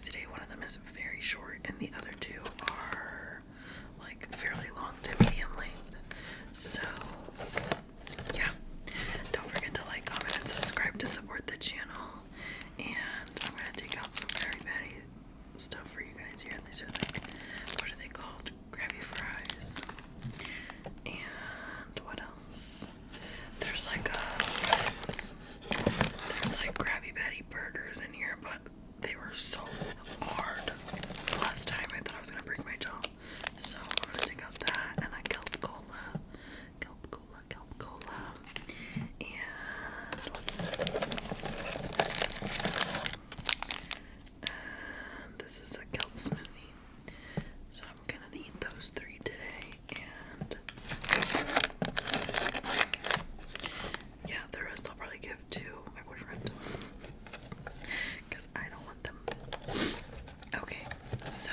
guys today. One of them is very short, and the other two are like fairly long to medium length. So, yeah. Don't forget to like, comment, and subscribe to support the channel. And I'm gonna take out some Krabby Patty stuff for you guys here. These are like, what are they called? Krabby fries. And what else? There's like Krabby Patty burgers in here, but they were so hard last time. I thought I was gonna break my jaw. So I'm gonna take out that and a kelp cola. And what's this? And this is a kelp smoothie. So I'm gonna eat those three today. And yeah, the rest I'll probably give to my boyfriend because I don't want them. Okay, so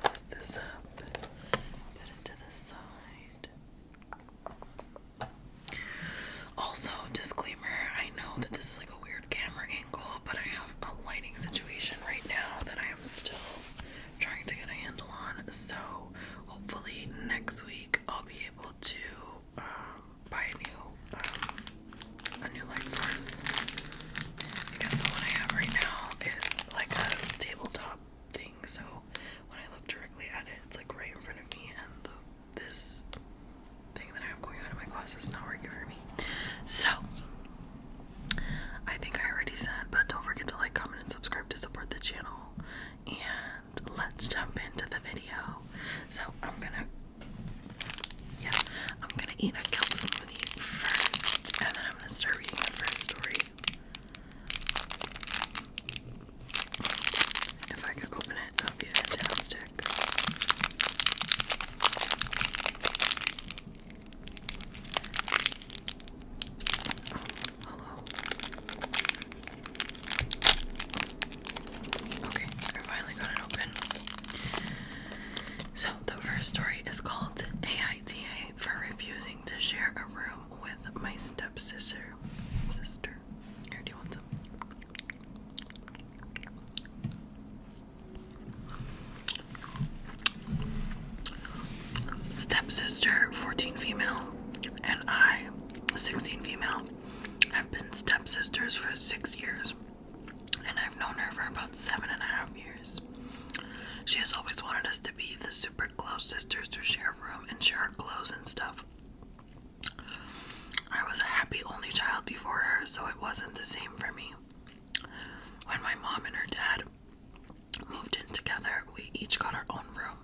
close this up, put it to the side. Also, disclaimer, I know that this is like a weird camera angle, but I have a lighting situation right now that I am still trying to get a handle on. So hopefully next week I'll be able to buy a new light source, because the one I have right now is like a tabletop thing. So when I look directly at it, it's like right in front of me, and this thing that I have going on in my class is not working for me. So I think I already said, but don't forget to like, comment, and subscribe to support the channel. And let's jump into the video. So I'm gonna eat a kelp smoothie first, and then I'm gonna start reading the first story. If I could open it, that would be fantastic. Oh, hello. Okay, I finally got it open. So the first story is called AITA for refusing to share a room with my stepsister. Here, do you want some? Stepsister, 14 female, and I, 16 female, have been stepsisters for 6 years, and I've known her for about 7.5 years. She has always wanted us to be the super close sisters to share a room and share our clothes and stuff. I was a happy only child before her, so it wasn't the same for me. When my mom and her dad moved in together, we each got our own room.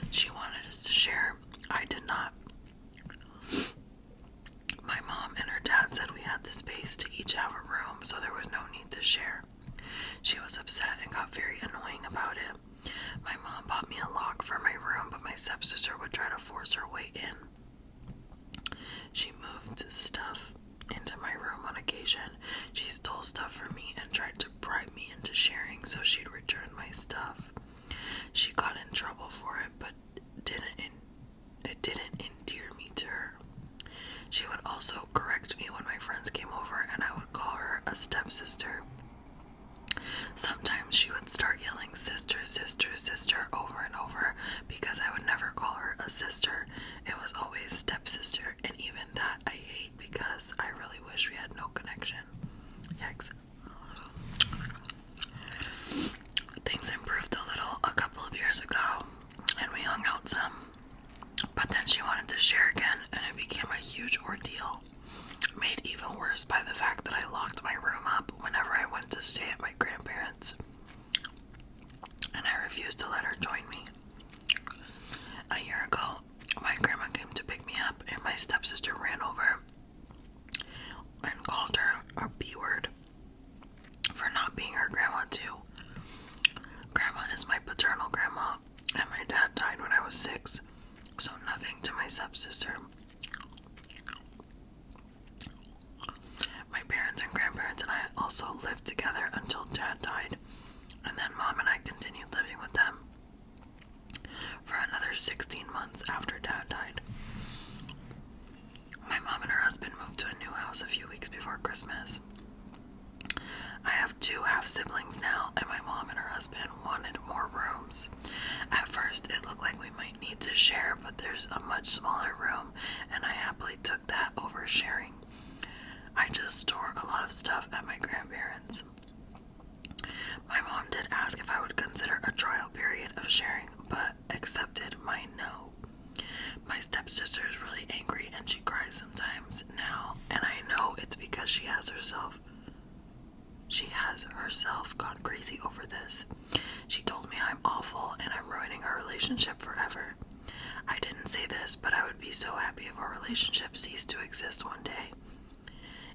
She wanted us to share. I did not. My mom and her dad said we had the space to each have a room, so there was no need to share. She was upset and got very annoying about it. My mom bought me a lock for my room, but my stepsister would try to force her way in. She moved stuff into my room on occasion. She stole stuff from me and tried to bribe me into sharing so she'd return my stuff. She got in trouble for it, but it didn't endear me to her. She would also correct me when my friends came over, and I would call her a stepsister. Sometimes she would start yelling sister, sister, sister over and over because I would never call her a sister. It was always stepsister, and even that I hate because I really wish we had no connection. Yikes. Things improved a little a couple of years ago, and we hung out some. But then she wanted to share again, and it became a huge ordeal. Made even worse by the fact that I locked my room up whenever I went to stay at my grandparents', and I refused to let her join me. A year ago, my grandma came to pick me up, and my stepsister ran over and called her a B word for not being her grandma too. Grandma is my paternal grandma, and my dad died when I was 6, so nothing to my stepsister. My parents and grandparents and I also lived together until Dad died, and then Mom and I continued living with them for another 16 months after Dad died. My mom and her husband moved to a new house a few weeks before Christmas. I have 2 half-siblings now, and my mom and her husband wanted more rooms. At first, it looked like we might need to share, but there's a much smaller room, and I happily took that over sharing. I just store a lot of stuff at my grandparents'. My mom did ask if I would consider a trial period of sharing, but accepted my no. My stepsister is really angry and she cries sometimes now, and I know it's because she has herself gone crazy over this. She told me I'm awful and I'm ruining our relationship forever. I didn't say this, but I would be so happy if our relationship ceased to exist one day.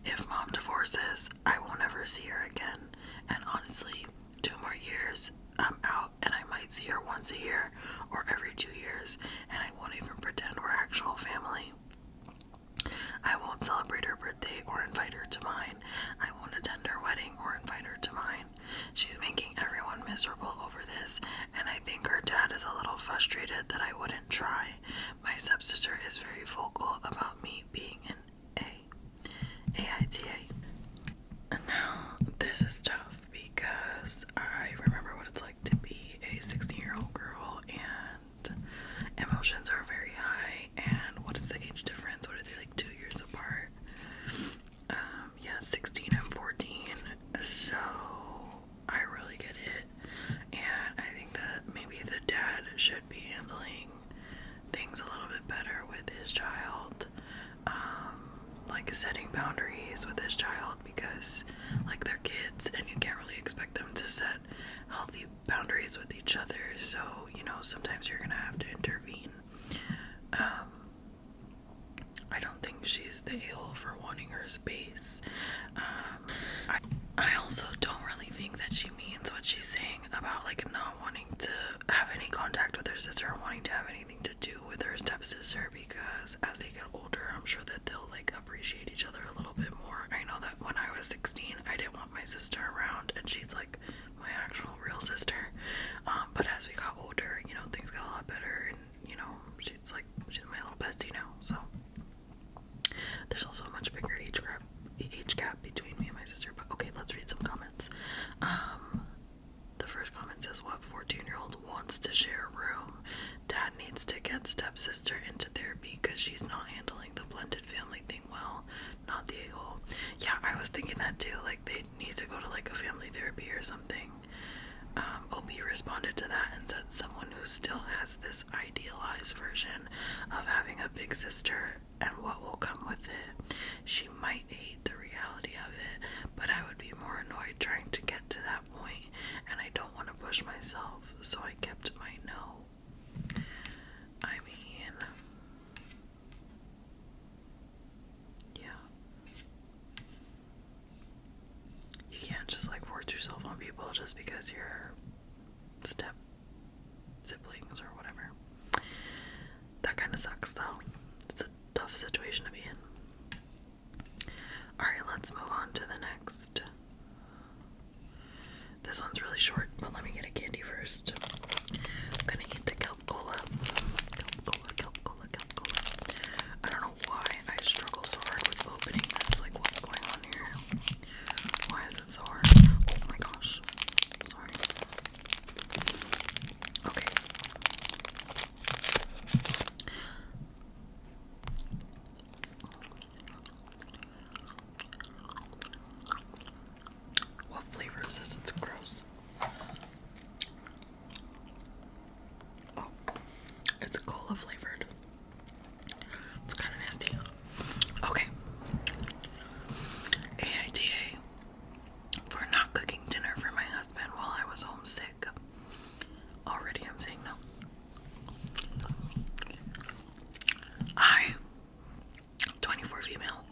If mom divorces, I won't ever see her again, and honestly, 2 more years, I'm out and I might see her once a year or every 2 years, and I won't even pretend we're actual family. I won't celebrate her birthday or invite her to mine. I won't attend her wedding or invite her to mine. She's making everyone miserable over this, and I think her dad is a little frustrated that I wouldn't try. My stepsister is very vocal about me being an AITA. Now, this is tough because I remember what it's like to be a 16-year-old girl, and emotions are very high. And what is the age difference? What are they, like 2 years apart? 16 and 14. So I really get it, and I think that maybe the dad should be handling things a little bit better with his child. Like setting boundaries with his child, because like they're kids and you can't really expect them to set healthy boundaries with each other, so sometimes you're gonna have to intervene. I don't think she's the a-hole for wanting her space. I also don't really think that she means what she's saying about like not wanting to have any contact with her sister or wanting to have anything to do with her stepsister, because as they get older, I'm sure that they'll like appreciate each other a little bit more. I know that when I was 16, I didn't want my sister around, and she's like my actual real sister. But as we got older, things got a lot better, and she's my little bestie now. So there's also a much bigger age gap between me and my sister. But okay, let's read some comments. The first comment says, what 14-year-old wants to share a room? Dad needs to get stepsister into therapy because she's not handling the blended family thing well, not the a-hole. Yeah, I was thinking that too, like they need to go to like a family therapy or something. OB responded to that and said someone who still has this idealized version of having a big sister and what will come with it. She might hate the reality of it, but I would be more annoyed trying to get to that point, and I don't want to push myself, so I kept my no. I mean, yeah. You can't just like force yourself on people just because you're step siblings or whatever. That kind of sucks though. It's a tough situation to be in. Alright, let's move on to the next. This one's really short, but let me get a candy first. I'm gonna eat the kelp cola. Kelp cola. I don't know why I struggle so hard with opening this. Like, what's going on here? Why is it so hard? Oh my gosh. Sorry. Okay. What flavor is this? It's gross. Oh, it's cola flavored. It's kind of nasty. Okay. AITA for not cooking dinner for my husband while I was homesick. Already I'm saying no. I, 24 female,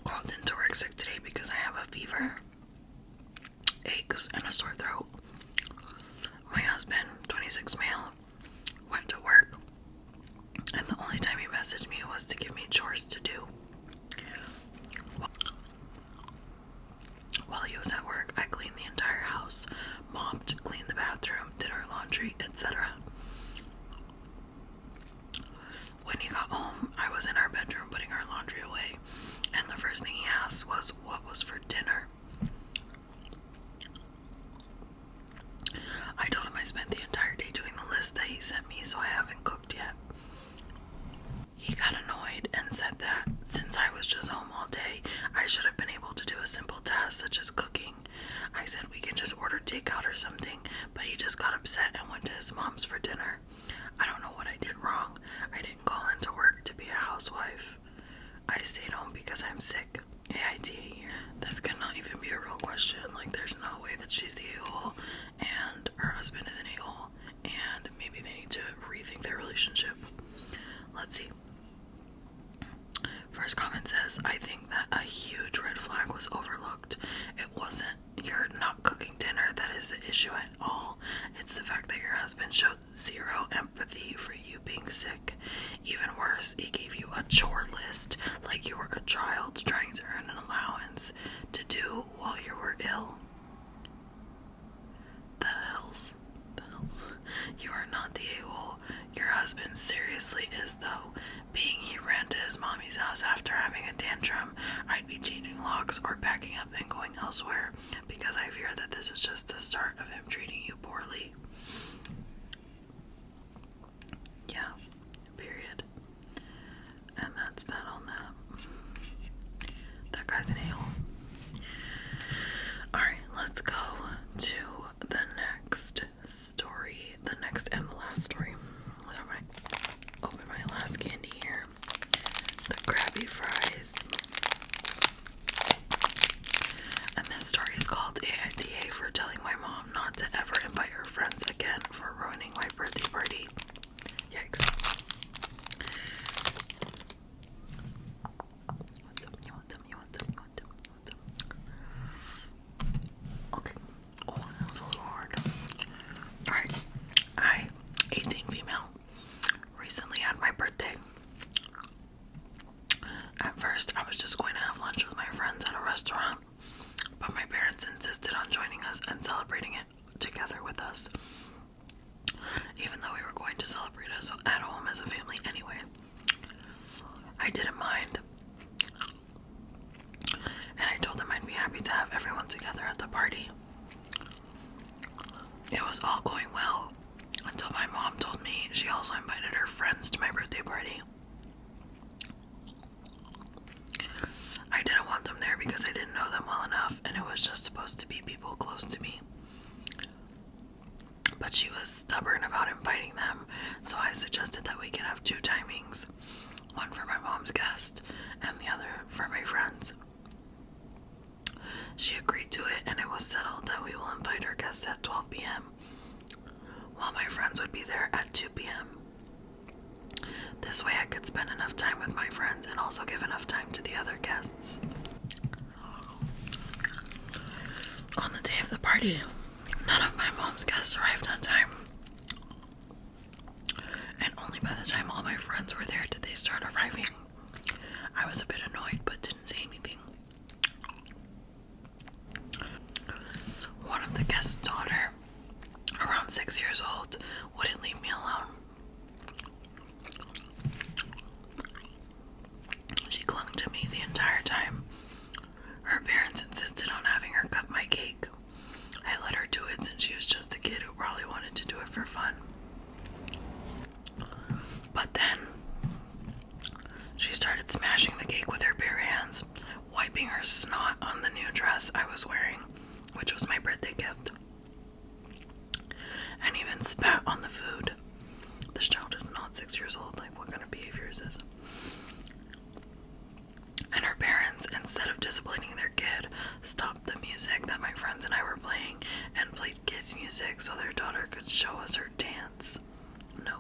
called into work sick today because I have a fever, aches, and a sore throat. My husband, 26 male, went to work, and the only time he messaged me was to give me chores to do. While he was at work, I cleaned the entire house, mopped, cleaned the bathroom, did our laundry, etc. When he got home, I was in our bedroom putting our laundry away, and the first thing he asked was what was for dinner. spent the entire day doing the list that he sent me, so I haven't cooked yet. He got annoyed and said that since I was just home all day, I should have been able to do a simple task such as cooking. I said we can just order takeout or something, but he just got upset and went to his mom's for dinner. I don't know what I did wrong. I didn't call into work to be a housewife. I stayed home because I'm sick. AITA here. This cannot even be a real question. Like, there's no way that she's the a-hole and her husband is an a-hole, and maybe they need to rethink their relationship. Let's see. First comment says, I think that a huge red flag was overlooked. It wasn't you're not cooking dinner that is the issue at all. It's the fact that your husband showed zero empathy for you being sick. Even worse, he gave you a chore list like you were a child trying to earn an allowance to do while you were ill. The hells. You are not the a-hole. Your husband seriously is, though. Being he ran to his mommy's house after having a tantrum, I'd be changing locks or packing up and going elsewhere, because I fear that this is just the start of him treating you poorly. Yeah, period. And that's that on that. That guy's an a-hole. Alright, let's go to the next story. The next and the last story. I might open my last candy here. The Krabby Fries. And this story is called AITA for telling my mom not to ever invite her friends again for ruining my birthday party. Yikes. Okay. Oh, that was a little hard. Alright. I, 18 female, recently had my birthday. At first, I was just going to have lunch with my friends at a restaurant, but my parents insisted on joining us and celebrating it together with us, even though we were going to celebrate us at home as a family anyway. I didn't mind, and I told them I'd be happy to have everyone together at the party. It was all going well until my mom told me she also invited her friends to my birthday party. I didn't want them there because I didn't know them well enough, and it was just supposed to be people close to me. But she was stubborn about inviting them, so I suggested that we could have two timings, one for my mom's guest and the other for my friends. She agreed to it, and it was settled that we will invite our guests at 12 p.m., while my friends would be there at 2 p.m. This way I could spend enough time with my friends and also give enough time to the other guests. On the day of the party, none of my mom's guests arrived on time. And only by the time all my friends were there did they start arriving. I was a bit annoyed but didn't say anything. One of the guests' daughter, around 6 years old, wouldn't leave me alone. She clung to me the entire time. Her parents insisted on having her cut my cake. I let her do it since she was just a kid who probably wanted to do it for fun. But then, she started smashing the cake with her bare hands, wiping her snot on the new dress I was wearing, which was my birthday gift, and even spat on the food. This child is not 6 years old. Like, what kind of behavior is this? And her parents, instead of disciplining their kid, stopped the music that my friends and I were playing and played kids' music so their daughter could show us her dance. No.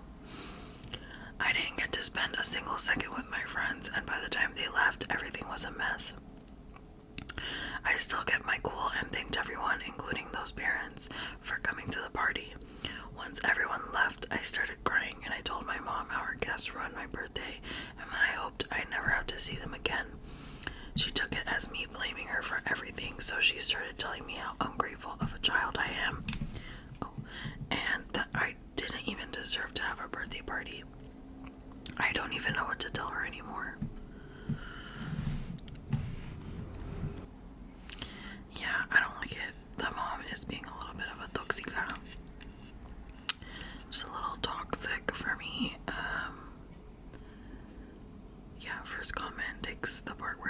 I didn't get to spend a single second with my friends, and by the time they left, everything was a mess. I still kept my cool and thanked everyone, including those parents, for coming to the party. Once everyone left, I started crying, and I told my mom how her guests ruined my birthday and that I hoped I'd never have to see them again. She took it as me blaming her for everything, so she started telling me how ungrateful of a child I am. Oh, and that I didn't even deserve to have a birthday party. I don't even know what to tell her anymore. Yeah, I don't like it. The mom is being a little bit of a toxica.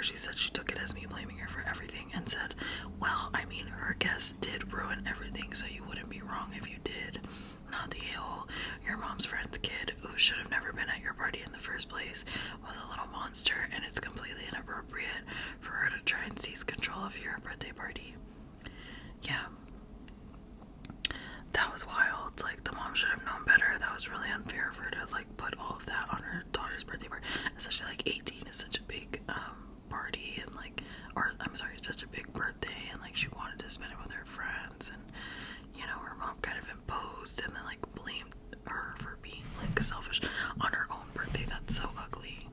where she said she took it as me blaming her for everything and said, well, I mean, her guess did ruin everything, so you wouldn't be wrong if you did. Not the a-hole. Your mom's friend's kid, who should have never been at your party in the first place, was a little monster, and it's completely inappropriate for her to try and seize control of your birthday party. Yeah. That was wild. Like, the mom should have known better. That was really unfair for her to, like, put all of that on her daughter's birthday party. Especially, like, 18 is such a big, party, and, like, or, I'm sorry, it's such a big birthday, and, like, she wanted to spend it with her friends, and, you know, her mom kind of imposed, and then, like, blamed her for being, like, selfish on her own birthday. That's so ugly.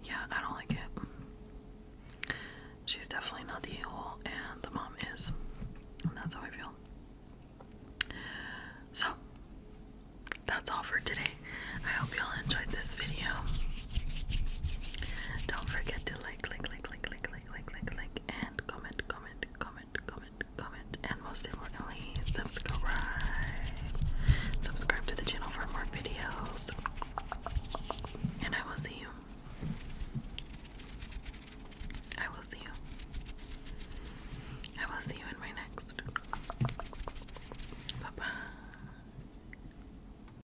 Yeah, I don't like it. She's definitely not the a-hole, and the mom is. And that's how I feel. So, that's all for today. I hope y'all enjoyed this video.